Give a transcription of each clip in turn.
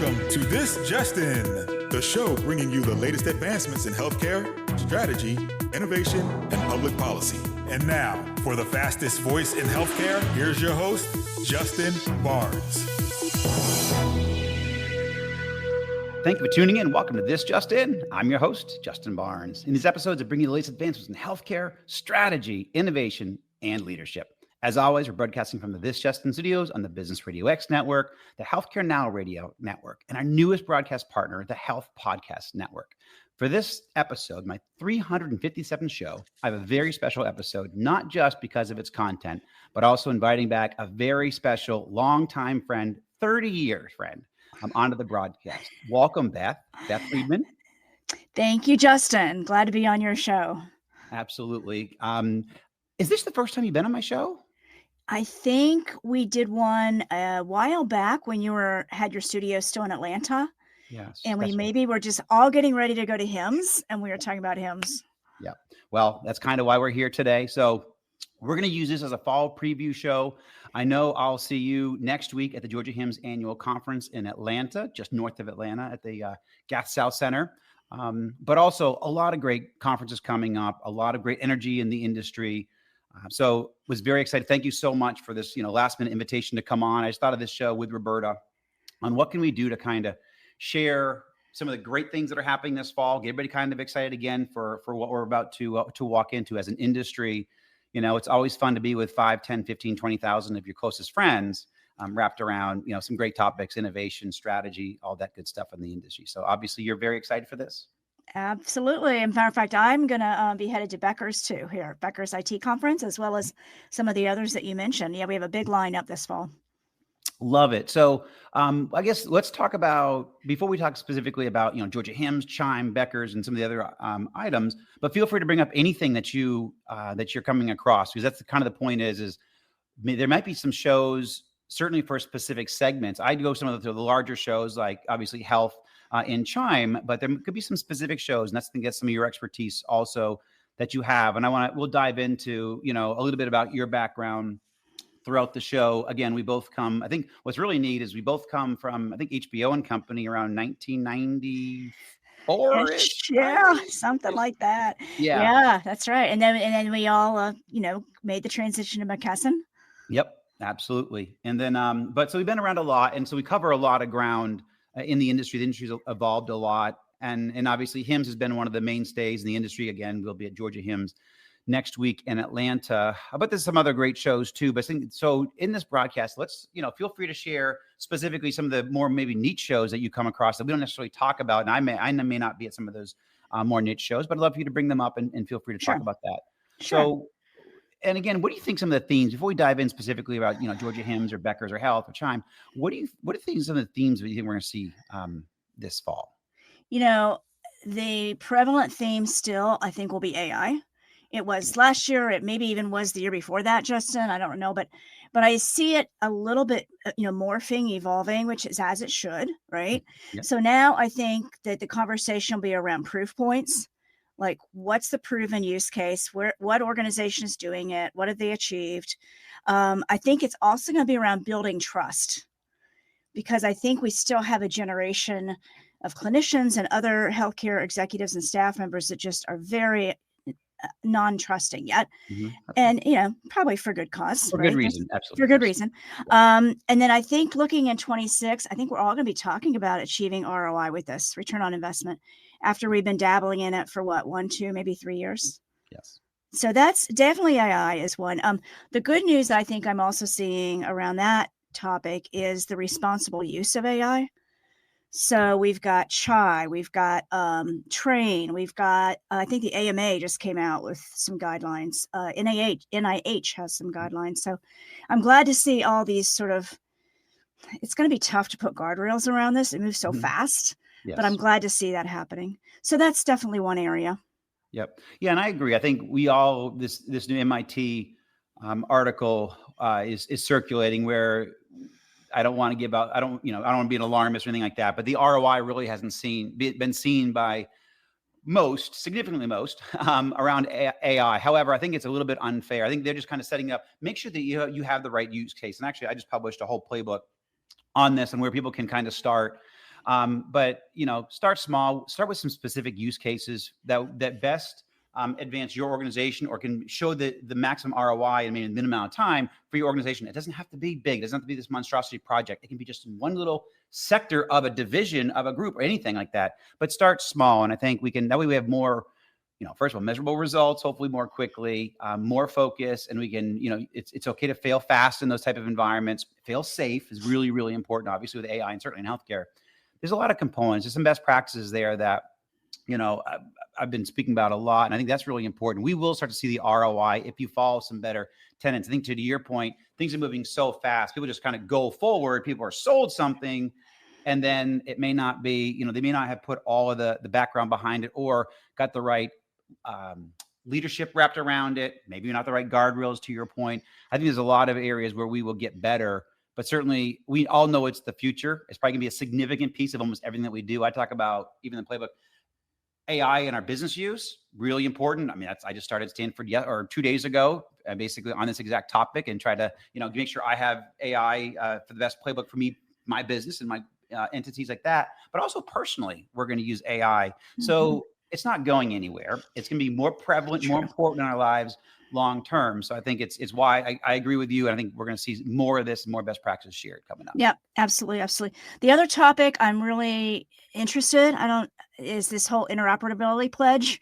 Welcome to This Justin, the show bringing you the latest advancements in healthcare, strategy, innovation, and public policy. And now, for the fastest voice in healthcare, here's your host, Justin Barnes. Thank you for tuning in. Welcome to This Justin. I'm your host, Justin Barnes. In these episodes, I bring you the latest advancements in healthcare, strategy, innovation, and leadership. As always, we're broadcasting from the This Justin studios on the Business Radio X network, the Healthcare Now radio network, and our newest broadcast partner, the Health Podcast Network. For this episode, my 357th show, I have a very special episode, not just because of its content, but also inviting back a very special longtime friend, 30-year friend, onto the broadcast. Welcome, Beth Friedman. Thank you, Justin. Glad to be on your show. Absolutely. Is this the first time you've been on my show? I think we did one a while back when you had your studio still in Atlanta. Yes. And we were just all getting ready to go to HIMSS, and we were talking about HIMSS. Yeah. Well, that's kind of why we're here today. So we're going to use this as a fall preview show. I know I'll see you next week at the Georgia HIMSS annual conference in Atlanta, just north of Atlanta at the Gath South Center. But also a lot of great conferences coming up, a lot of great energy in the industry. So was very excited. Thank you so much for this, last minute invitation to come on. I just thought of this show with Roberta on what can we do to kind of share some of the great things that are happening this fall, get everybody kind of excited again for what we're about to walk into as an industry. It's always fun to be with 5, 10, 15, 20,000 of your closest friends wrapped around, some great topics, innovation, strategy, all that good stuff in the industry. So obviously you're very excited for this. Absolutely. As a matter of fact, I'm going to be headed to Becker's too here, Becker's IT conference, as well as some of the others that you mentioned. Yeah, we have a big lineup this fall. Love it. So I guess let's talk about, before we talk specifically about, Georgia HIMSS, Chime, Becker's, and some of the other items, but feel free to bring up anything that you're coming across, because that's kind of the point is there might be some shows, certainly for specific segments. I'd go some of the larger shows, like obviously health, in Chime, but there could be some specific shows, and that's to get some of your expertise also that you have. And we'll dive into, a little bit about your background throughout the show. Again, we both come, I think what's really neat is we both come from, I think HBO and Company around 1994. Yeah, something like that. Yeah, that's right. And then we all, made the transition to McKesson. Yep, absolutely. And then, but so we've been around a lot, and so we cover a lot of ground in the industry. The industry's evolved a lot. And obviously HIMSS has been one of the mainstays in the industry. Again, we'll be at Georgia HIMSS next week in Atlanta. But there's some other great shows too. But I think, so in this broadcast, let's, feel free to share specifically some of the more maybe niche shows that you come across that we don't necessarily talk about. And I may not be at some of those more niche shows, but I'd love for you to bring them up and feel free to talk about that. Sure. So, and again, what do you think some of the themes, before we dive in specifically about, Georgia HIMSS or Becker's or Health or Chime, what do you think some of the themes that you think we're going to see this fall? The prevalent theme still, I think, will be AI. It was last year. It maybe even was the year before that, Justin. I don't know, but I see it a little bit, morphing, evolving, which is as it should, right? Yep. So now I think that the conversation will be around proof points. Like, what's the proven use case? What organization is doing it? What have they achieved? I think it's also going to be around building trust, because I think we still have a generation of clinicians and other healthcare executives and staff members that just are very non-trusting yet. Mm-hmm. And, probably for good cause. For good reason. Absolutely. For good reason. And then I think looking in 26, I think we're all going to be talking about achieving ROI with this, return on investment, after we've been dabbling in it for 1, 2, maybe 3 years. Yes. So that's definitely AI is one. The good news I think I'm also seeing around that topic is the responsible use of AI. So we've got CHI, we've got TRAIN, we've got, I think the AMA just came out with some guidelines. NIH has some guidelines. So I'm glad to see all these sort of, it's going to be tough to put guardrails around this. It moves so fast, but I'm glad to see that happening. So that's definitely one area. Yep. Yeah. And I agree. I think this new MIT article is circulating where I don't want to give out, I don't want to be an alarmist or anything like that, but the ROI really hasn't been seen by significantly most around AI. However, I think it's a little bit unfair. I think they're just kind of setting up, make sure that you have the right use case. And actually, I just published a whole playbook on this and where people can kind of start But start small. Start with some specific use cases that best advance your organization or can show the maximum ROI in a minimum amount of time for your organization. It doesn't have to be big. It doesn't have to be this monstrosity project. It can be just in one little sector of a division of a group or anything like that. But start small, and I think that way we have more. First of all, measurable results, hopefully more quickly, more focus, and we can, it's okay to fail fast in those type of environments. Fail safe is really, really important, obviously with AI and certainly in healthcare. There's a lot of components. There's some best practices there that, I've been speaking about a lot, and I think that's really important. We will start to see the ROI if you follow some better tenets. I think to your point, things are moving so fast. People just kind of go forward. People are sold something, and then it may not be, they may not have put all of the background behind it or got the right leadership wrapped around it. Maybe you're not the right guardrails, to your point. I think there's a lot of areas where we will get better, but certainly we all know it's the future. It's probably gonna be a significant piece of almost everything that we do. I talk about even the playbook, AI in our business use, really important. I mean, I just started Stanford 2 days ago, basically on this exact topic, and try to, make sure I have AI for the best playbook for me, my business and my entities like that. But also personally, we're going to use AI. Mm-hmm. So it's not going anywhere. It's going to be more prevalent, more important in our lives long term. So I think it's why I agree with you. And I think we're going to see more of this and more best practice shared coming up. Yeah, absolutely. Absolutely. The other topic I'm really interested, is this whole interoperability pledge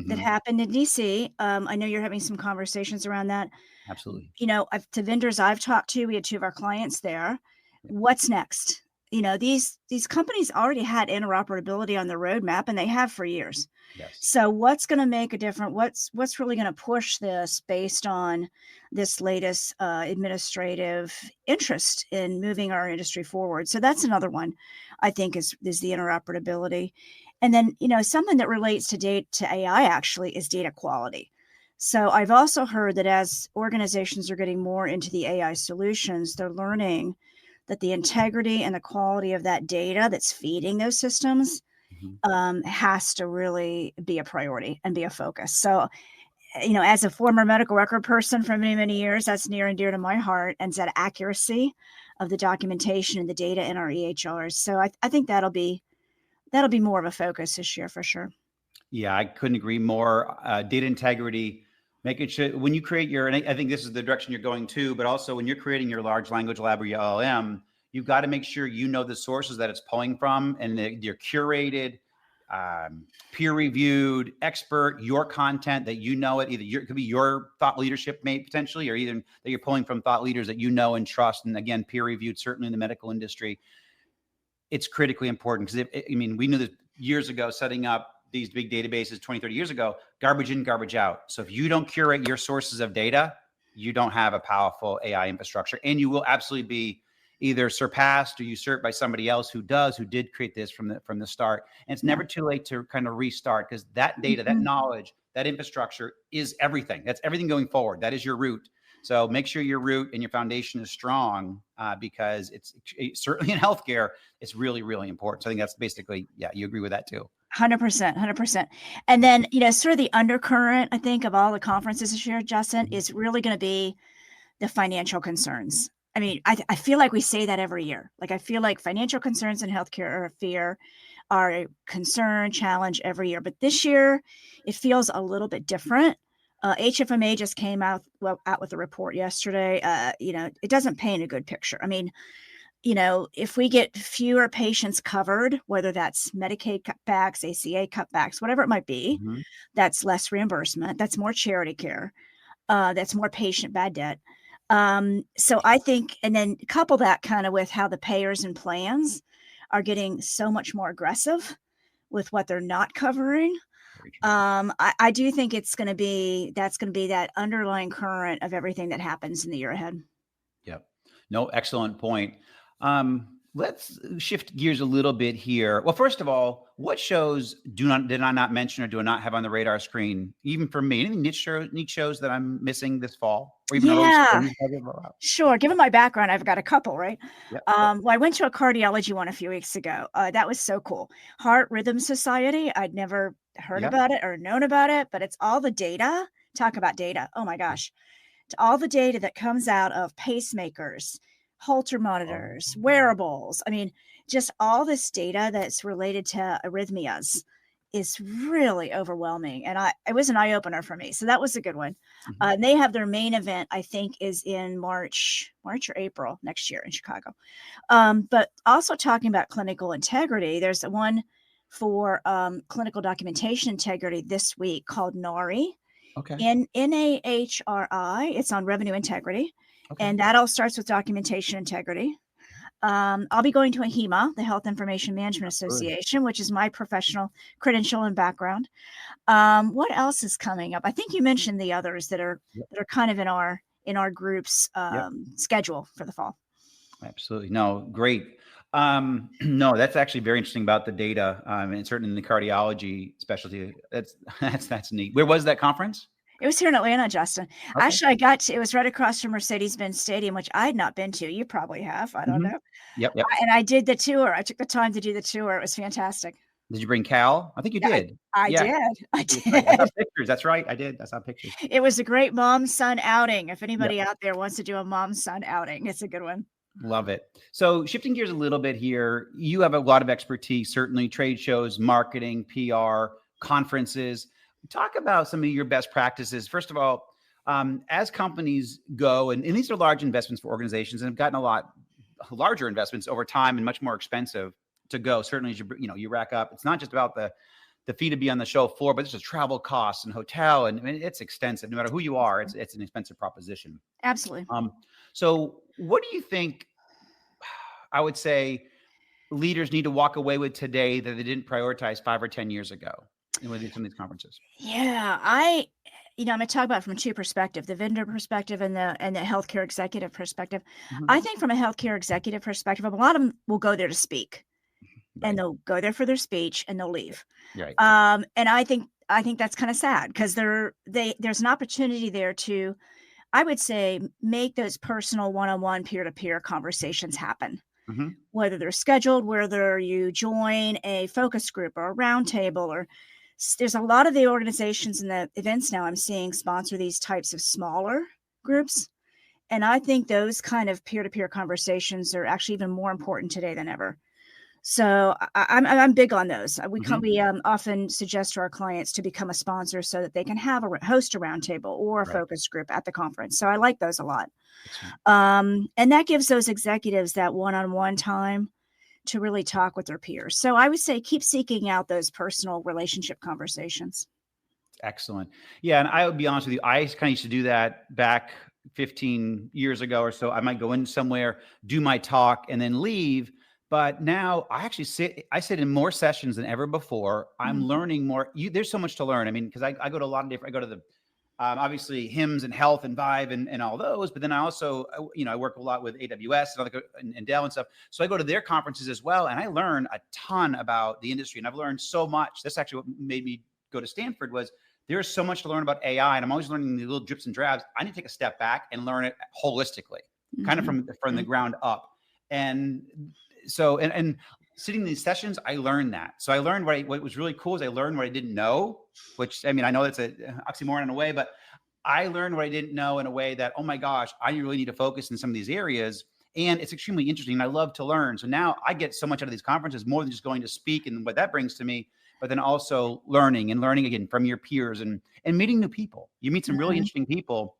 that happened in DC. I know you're having some conversations around that. Absolutely. To vendors I've talked to, we had 2 of our clients there. What's next? These companies already had interoperability on the roadmap, and they have for years. Yes. So what's going to make a difference? What's really going to push this based on this latest administrative interest in moving our industry forward? So that's another one I think is the interoperability. And then, something that relates to AI actually is data quality. So I've also heard that as organizations are getting more into the AI solutions, they're learning that the integrity and the quality of that data that's feeding those systems has to really be a priority and be a focus. So, as a former medical record person for many, many years, that's near and dear to my heart, and that accuracy of the documentation and the data in our EHRs. So I think that'll be more of a focus this year for sure. Yeah, I couldn't agree more. Data integrity, making sure when you create and I think this is the direction you're going to, but also when you're creating your large language lab or your LLM, you've got to make sure you know the sources that it's pulling from, and they're curated, peer-reviewed, expert, your content that it. It could be your thought leadership potentially, or even that you're pulling from thought leaders that you know and trust, and again, peer-reviewed, certainly in the medical industry. It's critically important because we knew this years ago, setting up these big databases 20, 30 years ago, garbage in, garbage out. So if you don't curate your sources of data, you don't have a powerful AI infrastructure, and you will absolutely be either surpassed or usurped by somebody else who did create this from the start. And it's never too late to kind of restart, because that data, that knowledge, that infrastructure is everything. That's everything going forward. That is your root. So make sure your root and your foundation is strong, because it's certainly in healthcare, it's really, really important. So I think that's basically, you agree with that too. 100%. And then, sort of the undercurrent, I think, of all the conferences this year, Justin, is really going to be the financial concerns. I mean, I feel like we say that every year. Like, I feel like financial concerns in healthcare are a concern, challenge every year. But this year, it feels a little bit different. HFMA just came out with a report yesterday. It doesn't paint a good picture. I mean, if we get fewer patients covered, whether that's Medicaid cutbacks, ACA cutbacks, whatever it might be, that's less reimbursement, that's more charity care, that's more patient bad debt. So I think, and then couple that kind of with how the payers and plans are getting so much more aggressive with what they're not covering. I do think that's going to be that underlying current of everything that happens in the year ahead. Yep. No, excellent point. Let's shift gears a little bit here. Well, first of all, what shows did I not mention or do I not have on the radar screen? Even for me, any niche shows that I'm missing this fall? Or even sure. Given my background, I've got a couple, right? Yep. Well, I went to a cardiology one a few weeks ago. That was so cool. Heart Rhythm Society. I'd never heard about it or known about it, but it's all the data. Talk about data. Oh my gosh. All the data that comes out of pacemakers, Holter monitors, wearables. I mean, just all this data that's related to arrhythmias is really overwhelming. And it was an eye opener for me. So that was a good one. Mhm. They have their main event, I think, is in March or April next year in Chicago. But also talking about clinical integrity, there's one for clinical documentation integrity this week called NARI, Okay. NAHRI. It's on revenue integrity. Okay. And that all starts with documentation integrity. I'll be going to a HEMA, the Health Information Management Association, which is my professional credential and background. What else is coming up? I think you mentioned the others that are kind of in our group's schedule for the fall. Absolutely. No, great. No, that's actually very interesting about the data, and certainly in the cardiology specialty. That's neat. Where was that conference? It was here in Atlanta, Justin. Okay. Actually, it was right across from Mercedes-Benz Stadium, which I had not been to. You probably have. I don't know. Yep. And I did the tour. I took the time to do the tour. It was fantastic. Did you bring Cal? I think you Yeah, did. I Yeah. did. I That's right. I saw did. pictures. That's right. I did. I saw pictures. It was a great mom-son outing. If anybody out there wants to do a mom-son outing, it's a good one. Love it. So shifting gears a little bit here, you have a lot of expertise, certainly trade shows, marketing, PR, conferences. Talk about some of your best practices. First of all, as companies go, and these are large investments for organizations and have gotten a lot larger investments over time and much more expensive to go. Certainly, as you rack up, it's not just about the fee to be on the show floor, but it's just travel costs and hotel, and I mean, it's extensive. No matter who you are, it's an expensive proposition. Absolutely. So what do you think, I would say, leaders need to walk away with today that they didn't prioritize 5 or 10 years ago in some of these conferences? Yeah, I'm going to talk about it from two perspectives, the vendor perspective and the healthcare executive perspective. Mhm. I think from a healthcare executive perspective, a lot of them will go there to speak. Right. And they'll go there for their speech and they'll leave. Right. And I think that's kind of sad because there's an opportunity there to, I would say, make those personal one-on-one peer-to-peer conversations happen. Mm-hmm. Whether they're scheduled, whether you join a focus group or a roundtable, or there's a lot of the organizations and the events now I'm seeing sponsor these types of smaller groups. And I think those kind of peer-to-peer conversations are actually even more important today than ever. So I'm big on those. We often suggest to our clients to become a sponsor so that they can host a roundtable or a focus group at the conference. So I like those a lot. And that gives those executives that one-on-one time to really talk with their peers. So I would say keep seeking out those personal relationship conversations. Excellent. Yeah. And I would be honest with you, I kind of used to do that back 15 years ago or so. I might go in somewhere, do my talk, and then leave. But now I actually sit in more sessions than ever before. I'm learning more. There's so much to learn. I mean, because I go to a lot of different, I go to the, obviously HIMSS and health and Vive and all those, but then I also, I work a lot with AWS and Dell and stuff. So I go to their conferences as well. And I learn a ton about the industry, and I've learned so much. That's actually what made me go to Stanford. Was there's so much to learn about AI, and I'm always learning the little drips and drabs. I need to take a step back and learn it holistically, kind of from the ground up. And so, and sitting in these sessions, I learned that. So I learned what was really cool is I learned what I didn't know, which, I mean, I know that's an oxymoron in a way, but I learned what I didn't know in a way that, oh my gosh, I really need to focus in some of these areas. And it's extremely interesting. I love to learn. So now I get so much out of these conferences, more than just going to speak and what that brings to me, but then also learning again from your peers and meeting new people. You meet some really interesting people,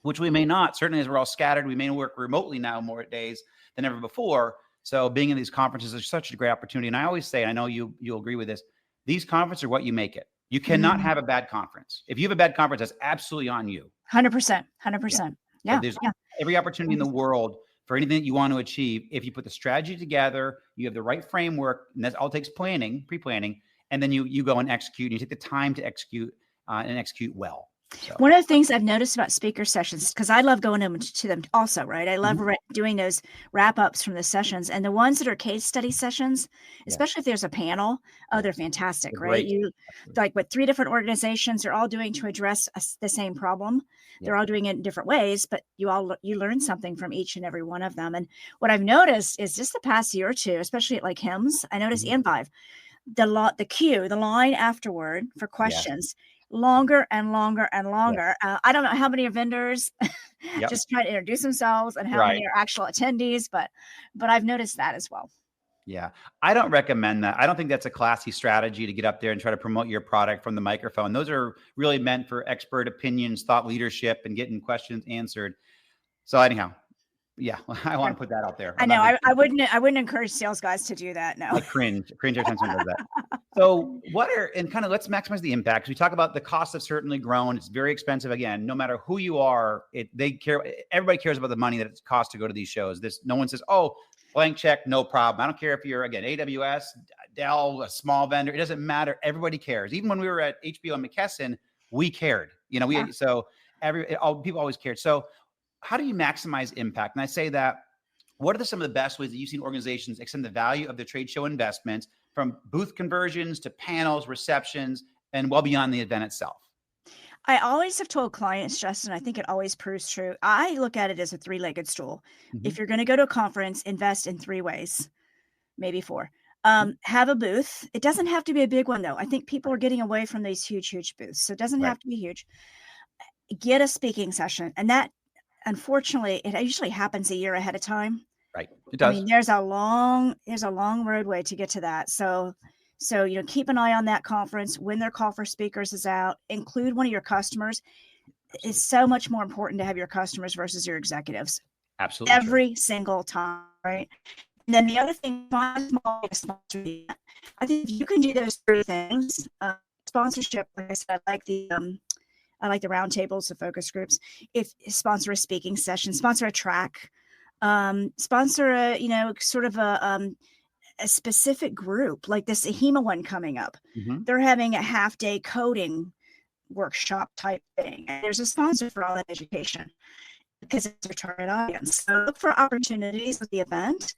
which we may not, certainly as we're all scattered, we may work remotely now more days than ever before. So being in these conferences is such a great opportunity. And I always say, and I know you'll agree with this, these conferences are what you make it. You cannot have a bad conference. If you have a bad conference, that's absolutely on you. 100%. 100%. Yeah. There's every opportunity in the world for anything that you want to achieve. If you put the strategy together, you have the right framework, and that all takes pre-planning, and then you go and execute, and you take the time to execute and execute well. So. One of the things I've noticed about speaker sessions, because I love going to them also, right? I love doing those wrap-ups from the sessions, and the ones that are case study sessions, especially if there's a panel, they're fantastic, they're right? great. You like what 3 different organizations are all doing to address the same problem. They're all doing it in different ways, but you learn something from each and every one of them. And what I've noticed is just the past year or two, especially at like HIMSS, I noticed and Vive, the line afterward for questions longer and longer and longer. I don't know how many vendors Yep. just try to introduce themselves and how Right. many are actual attendees, but I've noticed that as well. Yeah. I don't recommend that. I don't think that's a classy strategy to get up there and try to promote your product from the microphone. Those are really meant for expert opinions, thought leadership, and getting questions answered. So anyhow, yeah, I want to put that out there. I know. I wouldn't encourage sales guys to do that. No. I cringe every time someone does that. So let's maximize the impact. We talk about the costs have certainly grown. It's very expensive. Again, no matter who you are, everybody cares about the money that it costs to go to these shows. No one says, oh, blank check, no problem. I don't care if you're, again, AWS, Dell, a small vendor. It doesn't matter. Everybody cares. Even when we were at HBO and McKesson, we cared. So people always cared. So how do you maximize impact? And I say that, what are some of the best ways that you've seen organizations extend the value of their trade show investments, from booth conversions to panels, receptions, and well beyond the event itself? I always have told clients, Justin, I think it always proves true. I look at it as a three-legged stool. Mm-hmm. If you're going to go to a conference, invest in 3 ways, maybe 4. Have a booth. It doesn't have to be a big one, though. I think people are getting away from these huge booths. So it doesn't have to be huge. Get a speaking session. And that, unfortunately, it usually happens a year ahead of time. Right. It does. I mean, there's a long roadway to get to that. So, keep an eye on that conference when their call for speakers is out. Include one of your customers. Absolutely. It's so much more important to have your customers versus your executives. Absolutely. Every single time, right? And then the other thing, I think if you can do those 3 things, sponsorship, like I said, I like the roundtables, the focus groups. If sponsor a speaking session, sponsor a track, sponsor a sort of a specific group, like this AHEMA one coming up. Mm-hmm. They're having a half-day coding workshop type thing, and there's a sponsor for all that education because it's their target audience. So look for opportunities at the event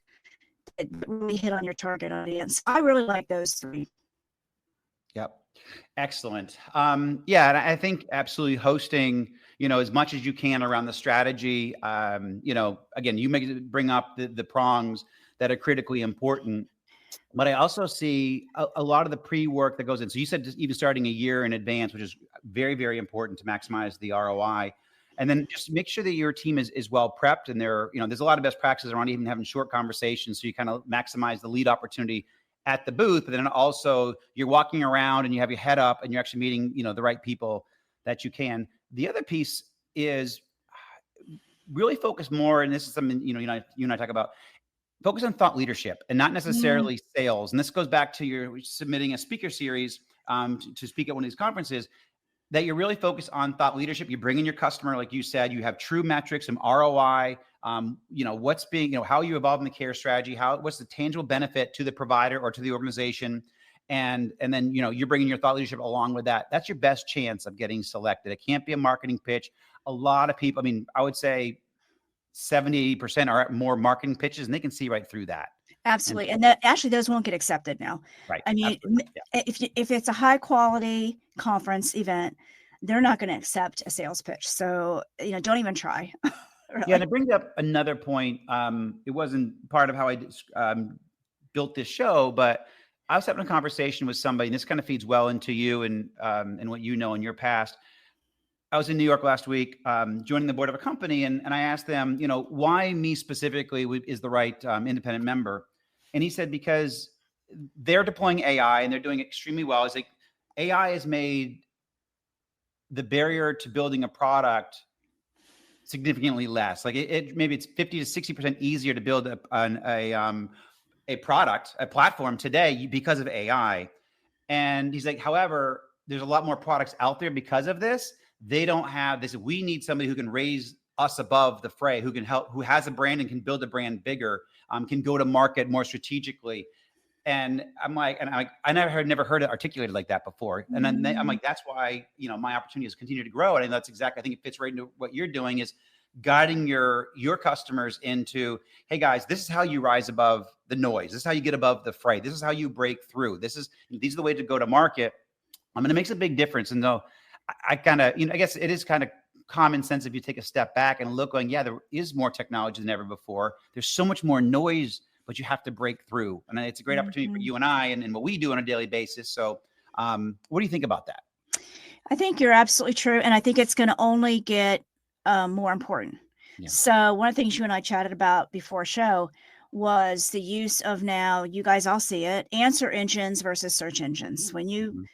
that really hit on your target audience. I really like those 3. Yep. Excellent. Yeah. And I think absolutely hosting, as much as you can around the strategy. Again, you bring up the prongs that are critically important, but I also see a lot of the pre-work that goes in. So you said just even starting a year in advance, which is very, very important to maximize the ROI. And then just make sure that your team is well prepped, and there's a lot of best practices around even having short conversations. So you kind of maximize the lead opportunity at the booth, but then also you're walking around and you have your head up and you're actually meeting, the right people that you can. The other piece is really focus more, and this is something, you and I talk about, focus on thought leadership and not necessarily sales. And this goes back to your submitting a speaker series to speak at one of these conferences, that you're really focused on thought leadership. You bring in your customer, like you said, you have true metrics and ROI, what's being, how you evolve in the care strategy, what's the tangible benefit to the provider or to the organization. And then, you're bringing your thought leadership along with that. That's your best chance of getting selected. It can't be a marketing pitch. A lot of people, I would say 70-80% are more marketing pitches, and they can see right through that. Absolutely. And that actually, those won't get accepted now. Right. I mean, if it's a high quality conference event, they're not going to accept a sales pitch. So, don't even try. Really. Yeah. And it brings up another point. It wasn't part of how I built this show, but I was having a conversation with somebody, and this kind of feeds well into you and what you know in your past. I was in New York last week, joining the board of a company, and I asked them, why me specifically is the right independent member? And he said, because they're deploying AI and they're doing extremely well. It's like AI has made the barrier to building a product significantly less. Like maybe it's 50 to 60% easier to build a product, a platform today because of AI. And he's like, however, there's a lot more products out there because of this. They don't have this. We need somebody who can raise us above the fray, who can help, who has a brand and can build a brand bigger, can go to market more strategically. And I never heard it articulated like that before. And then I'm like, that's why, my opportunities continue to grow. And that's exactly, I think it fits right into what you're doing, is guiding your customers into, hey guys, this is how you rise above the noise. This is how you get above the fray. This is how you break through. These are the way to go to market. It makes a big difference. And though I kind of, I guess it is kind of common sense if you take a step back and look, going, yeah, there is more technology than ever before. There's so much more noise, but you have to break through. And it's a great opportunity for you and I and what we do on a daily basis. So what do you think about that? I think you're absolutely true. And I think it's going to only get more important. Yeah. So one of the things you and I chatted about before show was the use of, now you guys all see it, answer engines versus search engines. When you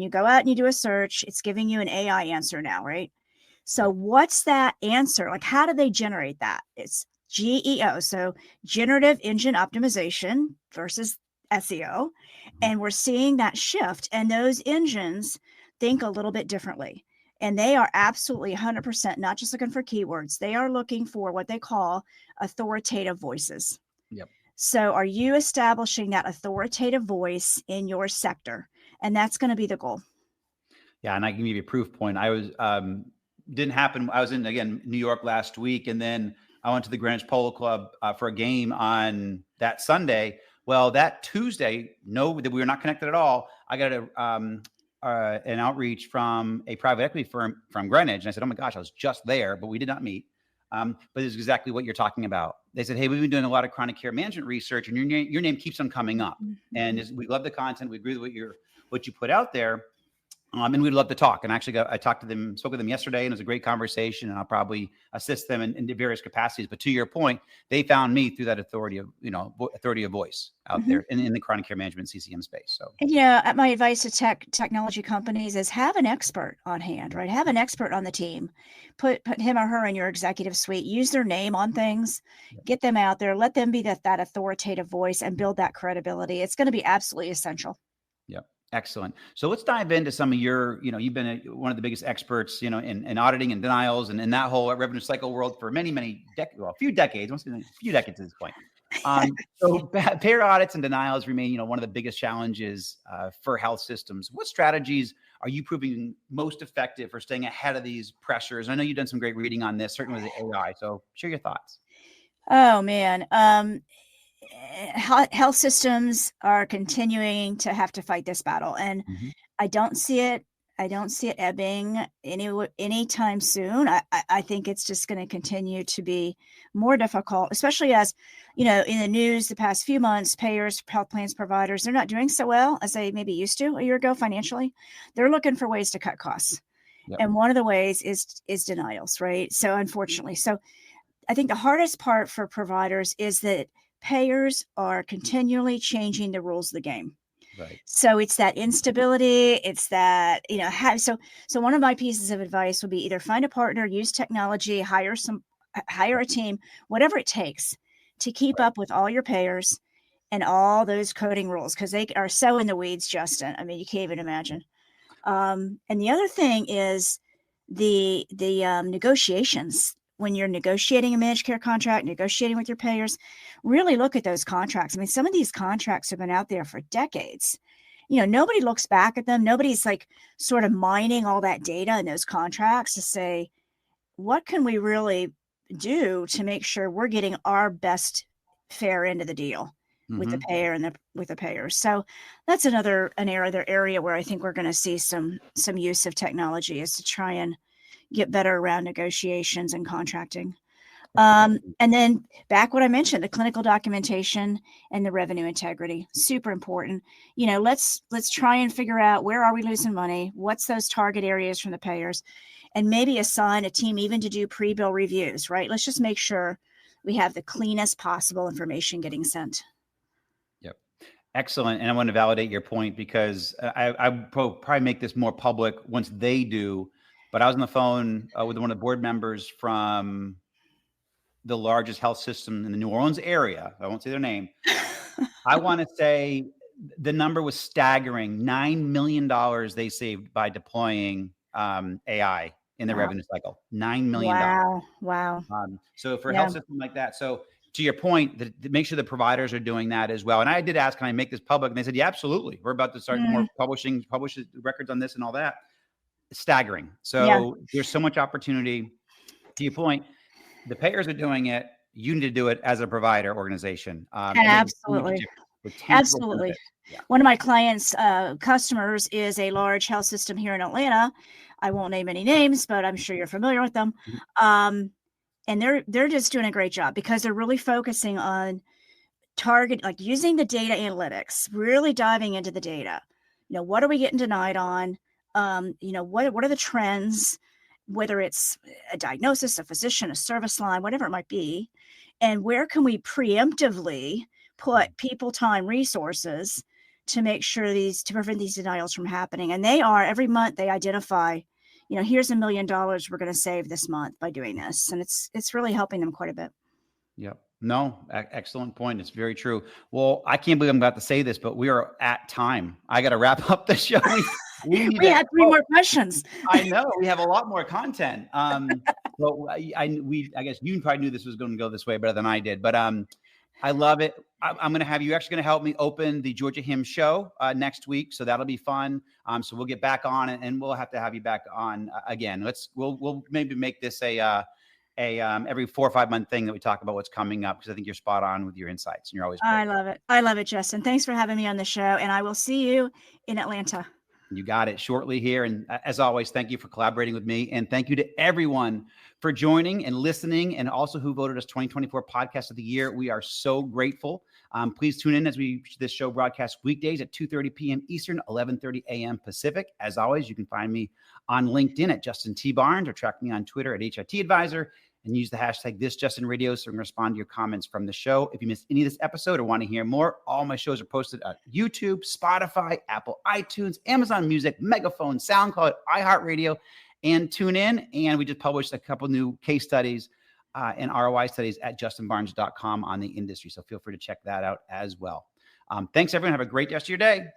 go out and you do a search, it's giving you an AI answer now, right? So Yep. what's that answer? Like, how do they generate that? It's GEO, so generative engine optimization versus SEO. And we're seeing that shift. And those engines think a little bit differently. And they are absolutely 100% not just looking for keywords. They are looking for what they call authoritative voices. Yep. So are you establishing that authoritative voice in your sector? And that's going to be the goal. Yeah, and I can give you a proof point. I was didn't happen. I was in, again, New York last week, and then I went to the Greenwich Polo Club for a game on that Sunday. Well, that Tuesday, that we were not connected at all. I got an outreach from a private equity firm from Greenwich, and I said, "Oh my gosh, I was just there, but we did not meet." But it's exactly what you're talking about. They said, "Hey, we've been doing a lot of chronic care management research, and your name keeps on coming up, and we love the content. We agree with what you put out there." And we'd love to talk. And actually, I spoke with them yesterday, and it was a great conversation. And I'll probably assist them in various capacities. But to your point, they found me through that authority of voice out there in the chronic care management CCM space. So, and my advice to technology companies is have an expert on hand, right? Have an expert on the team. Put him or her in your executive suite. Use their name on things. Get them out there. Let them be that authoritative voice and build that credibility. It's going to be absolutely essential. Yep. Excellent. So let's dive into some of your, you've been one of the biggest experts, in auditing and denials and in that whole revenue cycle world for many decades, a few decades, a few decades at this point. So payer audits and denials remain, one of the biggest challenges for health systems. What strategies are you proving most effective for staying ahead of these pressures? I know you've done some great reading on this, certainly with the AI. So share your thoughts. Oh man. Health systems are continuing to have to fight this battle, and I don't see it ebbing anytime soon. I think it's just going to continue to be more difficult, especially as, in the news the past few months, payers, health plans, providers, they're not doing so well as they maybe used to a year ago financially. They're looking for ways to cut costs. Yep. And one of the ways is denials, right? So unfortunately, I think the hardest part for providers is that payers are continually changing the rules of the game. Right. So it's that instability. It's that, so one of my pieces of advice would be either find a partner, use technology, hire a team, whatever it takes to keep up with all your payers and all those coding rules, because they are so in the weeds, Justin. I mean, you can't even imagine. And the other thing is the negotiations. When you're negotiating a managed care contract, negotiating with your payers, really look at those contracts. I mean, some of these contracts have been out there for decades. Nobody looks back at them. Nobody's like sort of mining all that data in those contracts to say, what can we really do to make sure we're getting our best fair end of the deal with the payer and with the payers. So that's another area where I think we're going to see some use of technology, is to try and get better around negotiations and contracting. And then back what I mentioned, the clinical documentation and the revenue integrity, super important. Let's try and figure out, where are we losing money? What's those target areas from the payers? And maybe assign a team even to do pre-bill reviews, right? Let's just make sure we have the cleanest possible information getting sent. Yep. Excellent. And I want to validate your point, because I probably make this more public once they do. But I was on the phone with one of the board members from the largest health system in the New Orleans area. I won't say their name. I want to say the number was staggering. $9 million they saved by deploying AI in the revenue cycle. $9 million. Wow. So for a health system like that, so to your point, make sure the providers are doing that as well. And I did ask, can I make this public? And they said, yeah, absolutely. We're about to start publish records on this and all that. Staggering. So there's so much opportunity. To your point, the payers are doing it. You need to do it as a provider organization. Absolutely. Absolutely. Yeah. One of my clients' customers is a large health system here in Atlanta. I won't name any names, but I'm sure you're familiar with them. And they're just doing a great job, because they're really focusing on using the data analytics, really diving into the data. What are we getting denied on? What are the trends, whether it's a diagnosis, a physician, a service line, whatever it might be, and where can we preemptively put people, time, resources to make sure to prevent these denials from happening. And every month they identify, here's $1 million we're going to save this month by doing this. And it's really helping them quite a bit. Yep. No, excellent point. It's very true. Well, I can't believe I'm about to say this, but we are at time. I got to wrap up the show. We had 3 more questions. I know we have a lot more content. But I guess you probably knew this was going to go this way better than I did, but I love it. I'm going to have you actually going to help me open the Georgia Hymn show next week. So that'll be fun. So we'll get back on it, and we'll have to have you back on again. We'll maybe make this a every 4 or 5 month thing that we talk about what's coming up, because I think you're spot on with your insights and you're always great. I love it, Justin. Thanks for having me on the show, and I will see you in Atlanta. You got it shortly here. And as always, thank you for collaborating with me, and thank you to everyone for joining and listening, and also who voted us 2024 Podcast of the Year. We are so grateful. Please tune in as this show broadcasts weekdays at 2:30 p.m. Eastern, 11:30 a.m. Pacific. As always, you can find me on LinkedIn at Justin T. Barnes, or track me on Twitter at HIT Advisor, and use the hashtag #ThisJustinRadio so we can respond to your comments from the show. If you missed any of this episode or want to hear more, all my shows are posted at YouTube, Spotify, Apple iTunes, Amazon Music, Megaphone, SoundCloud, iHeartRadio, and TuneIn. And we just published a couple new case studies and ROI studies at justinbarnes.com on the industry. So feel free to check that out as well. Thanks, everyone. Have a great rest of your day.